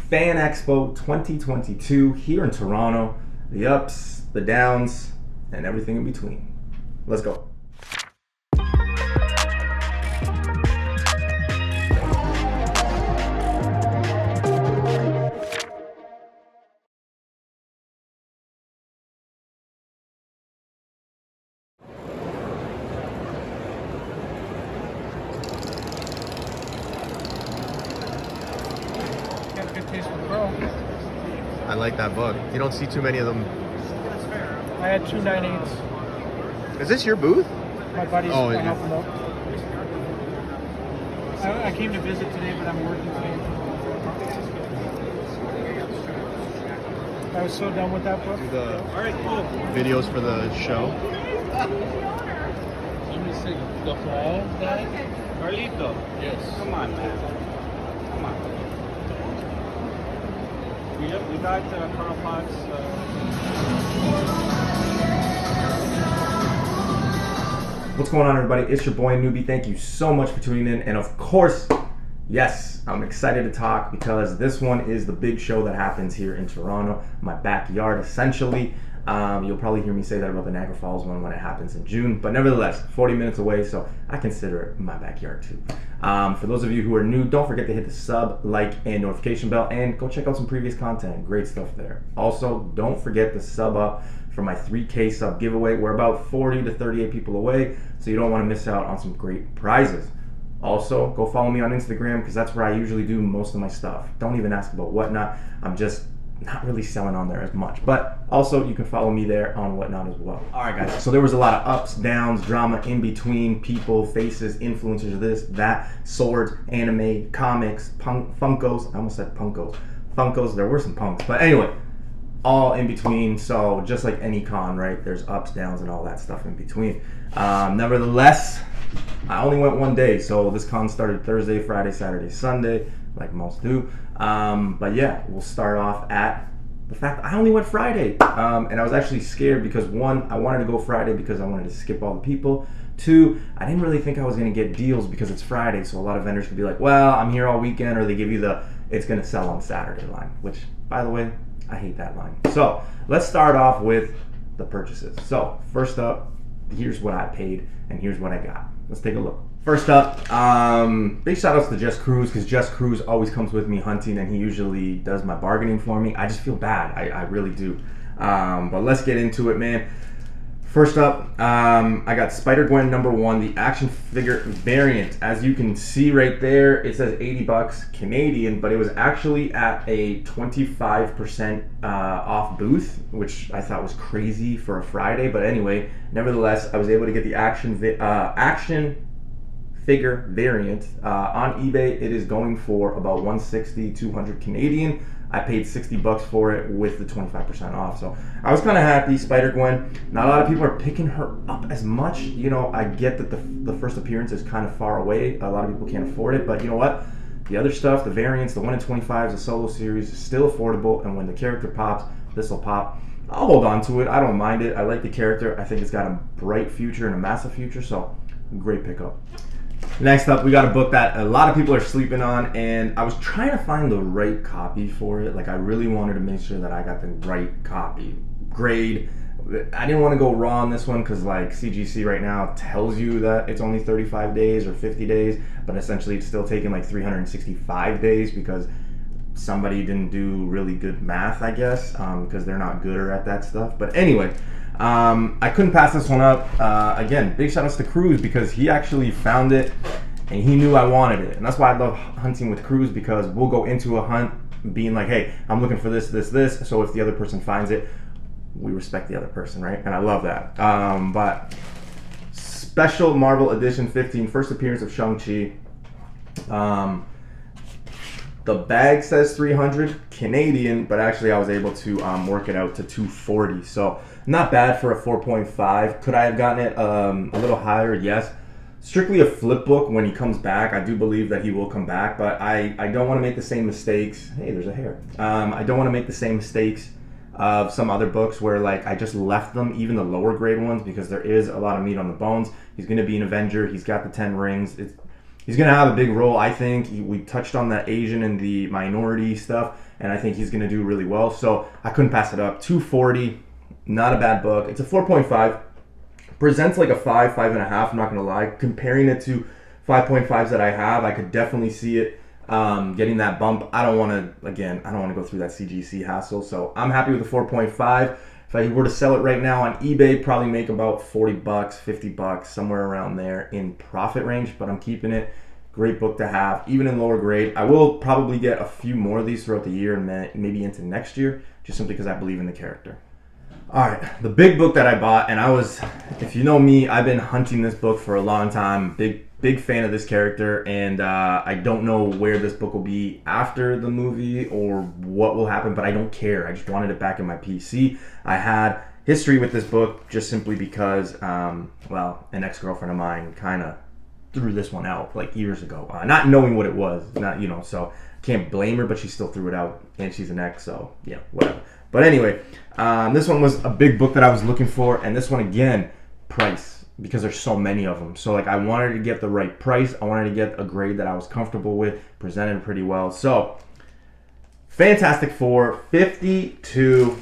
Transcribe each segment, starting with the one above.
Fan Expo 2022 here in Toronto. The ups, the downs, and everything in between. Let's go. I like that book. You don't see too many of them. I had two 9/8s. Is this your booth? My buddies, Oh, I yeah. help them out. I came to visit today, but I'm working today. I was so done with that book. Do the videos for the show. Let me see. The fall guy? Carlito. Yes. Come on, man. Come on. We got Carl Potts. What's going on, everybody? It's your boy Newbie. Thank you so much for tuning in. And of course, yes, I'm excited to talk because this one is the big show that happens here in Toronto, my backyard essentially. You'll probably hear me say that about the Niagara Falls one when it happens in June, but nevertheless, 40 minutes away, so I consider it my backyard too. For those of you who are new, don't forget to hit the sub, like, and notification bell, and go check out some previous content. Great stuff there. Also, don't forget to sub up for my 3K sub giveaway. We're about 40 to 38 people away, so you don't want to miss out on some great prizes. Also, go follow me on Instagram because that's where I usually do most of my stuff. Don't even ask about Whatnot. I'm just not really selling on there as much, but also you can follow me there on Whatnot as well. All right, guys, so there was a lot of ups, downs, drama in between, people, faces, influencers, this, that, swords, anime, comics, Funkos. I almost said Punkos. Funkos, there were some punks, but anyway, all in between. So just like any con, right, there's ups, downs, and all that stuff in between. Nevertheless, I only went one day, so this con started Thursday, Friday, Saturday, Sunday, like most do. But yeah, we'll start off at the fact that I only went Friday. And I was actually scared because one, I wanted to go Friday because I wanted to skip all the people. Two, I didn't really think I was going to get deals because it's Friday, so a lot of vendors could be like, well, I'm here all weekend, or they give you the it's going to sell on Saturday line, which, by the way, I hate that line. So let's start off with the purchases. So first up, here's what I paid and here's what I got. Let's take a look. First up, big shout outs to Just Cruz, because Just Cruz always comes with me hunting and he usually does my bargaining for me. I just feel bad, I really do. But let's get into it, man. First up, I got Spider-Gwen #1, the action figure variant. As you can see right there, it says 80 bucks Canadian, but it was actually at a 25% off booth, which I thought was crazy for a Friday. But anyway, nevertheless, I was able to get the action figure variant. On eBay, it is going for about 160, 200 Canadian. I paid 60 bucks for it with the 25% off. So I was kind of happy. Spider-Gwen, not a lot of people are picking her up as much. You know, I get that the first appearance is kind of far away. A lot of people can't afford it, but you know what? The other stuff, the variants, the 1 in 25s, the solo series is still affordable. And when the character pops, this will pop. I'll hold on to it. I don't mind it. I like the character. I think it's got a bright future and a massive future. So great pickup. Next up, we got a book that a lot of people are sleeping on, and I was trying to find the right copy for it. Like, I really wanted to make sure that I got the right copy. Grade. I didn't want to go raw on this one because, like, CGC right now tells you that it's only 35 days or 50 days, but essentially it's still taking like 365 days because somebody didn't do really good math, I guess, because they're not gooder at that stuff. But anyway, I couldn't pass this one up. Again, big shout outs to Cruz because he actually found it and he knew I wanted it. And that's why I love hunting with Cruz, because we'll go into a hunt being like, hey, I'm looking for this, this, this. So if the other person finds it, we respect the other person, right? And I love that. But Special Marvel Edition 15, first appearance of Shang-Chi. The bag says 300 Canadian, but actually I was able to work it out to 240. So not bad for a 4.5. Could I have gotten it a little higher? Yes. Strictly a flip book when he comes back. I do believe that he will come back, but I don't want to make the same mistakes. Hey, there's a hair. I don't want to make the same mistakes of some other books where like I just left them, even the lower grade ones, because there is a lot of meat on the bones. He's going to be an Avenger. He's got the 10 rings. he's gonna have a big role. I think we touched on the Asian and the minority stuff, and I think he's gonna do really well. So I couldn't pass it up. 240, not a bad book. It's a 4.5. Presents like a 5, 5.5. I'm not gonna lie. Comparing it to 5.5s that I have, I could definitely see it getting that bump. I don't want to go through that CGC hassle. So I'm happy with the 4.5. If I were to sell it right now on eBay, probably make about 40 bucks, 50 bucks, somewhere around there in profit range, but I'm keeping it. Great book to have, even in lower grade. I will probably get a few more of these throughout the year and maybe into next year, just simply because I believe in the character. All right, the big book that I bought, and if you know me, I've been hunting this book for a long time. Big fan of this character, and I don't know where this book will be after the movie or what will happen, but I don't care. I just wanted it back in my PC. I had history with this book just simply because, an ex-girlfriend of mine kind of threw this one out like years ago, not knowing what it was, so can't blame her, but she still threw it out, and she's an ex, so yeah, whatever. But anyway, this one was a big book that I was looking for, and this one again, price, because there's so many of them. So like I wanted to get the right price. I wanted to get a grade that I was comfortable with, presented pretty well. So Fantastic Four 52.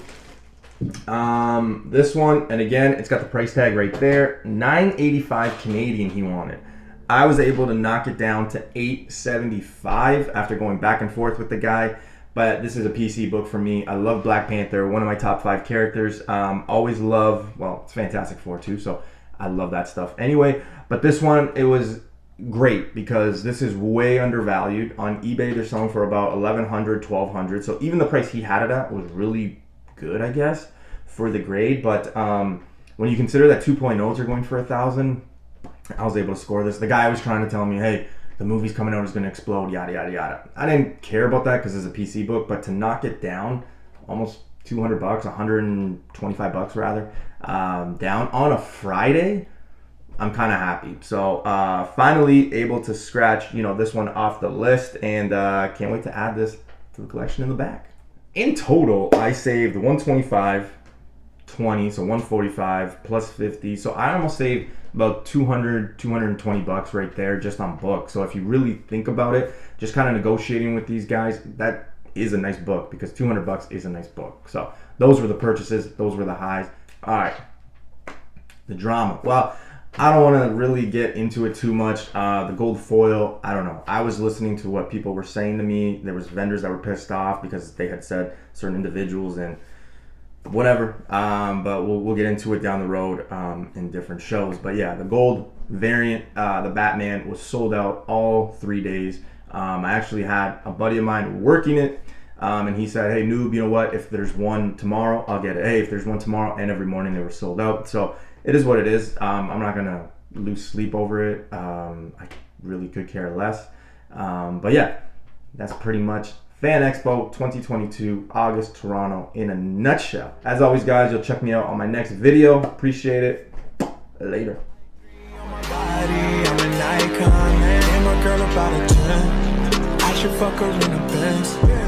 This one, and again, it's got the price tag right there. $9.85 Canadian he wanted. I was able to knock it down to $8.75 after going back and forth with the guy. But this is a PC book for me. I love Black Panther, one of my top 5 characters. Always love, it's Fantastic Four too, so I love that stuff. Anyway, but this one, it was great because this is way undervalued. On eBay, they're selling for about $1,100, $1,200. So even the price he had it at was really good, I guess, for the grade. But when you consider that 2.0s are going for $1,000, I was able to score this. The guy was trying to tell me, hey, the movie's coming out, is going to explode, yada, yada, yada. I didn't care about that because it's a PC book, but to knock it down almost 200 bucks, 125 bucks rather, down on a Friday, I'm kind of happy. So finally able to scratch, this one off the list, and can't wait to add this to the collection in the back. In total, I saved 125, 20, so 145 plus 50. So I almost saved about 220 bucks right there just on books. So if you really think about it, just kind of negotiating with these guys, that is a nice book because 200 bucks is a nice book. So those were the purchases. Those were the highs. All right. The drama. Well, I don't want to really get into it too much. The gold foil, I don't know. I was listening to what people were saying to me. There was vendors that were pissed off because they had said certain individuals and whatever, but we'll get into it down the road in different shows. But yeah, the gold variant, the Batman, was sold out all 3 days. I actually had a buddy of mine working it, and he said, hey noob, you know what, if there's one tomorrow, I'll get it. Hey, if there's one tomorrow, and every morning they were sold out. So it is what it is. I'm not gonna lose sleep over it. I really could care less, but yeah, that's pretty much Fan Expo 2022, August, Toronto, in a nutshell. As always, guys, you'll check me out on my next video. Appreciate it. Later. I should fuck her in the Benz.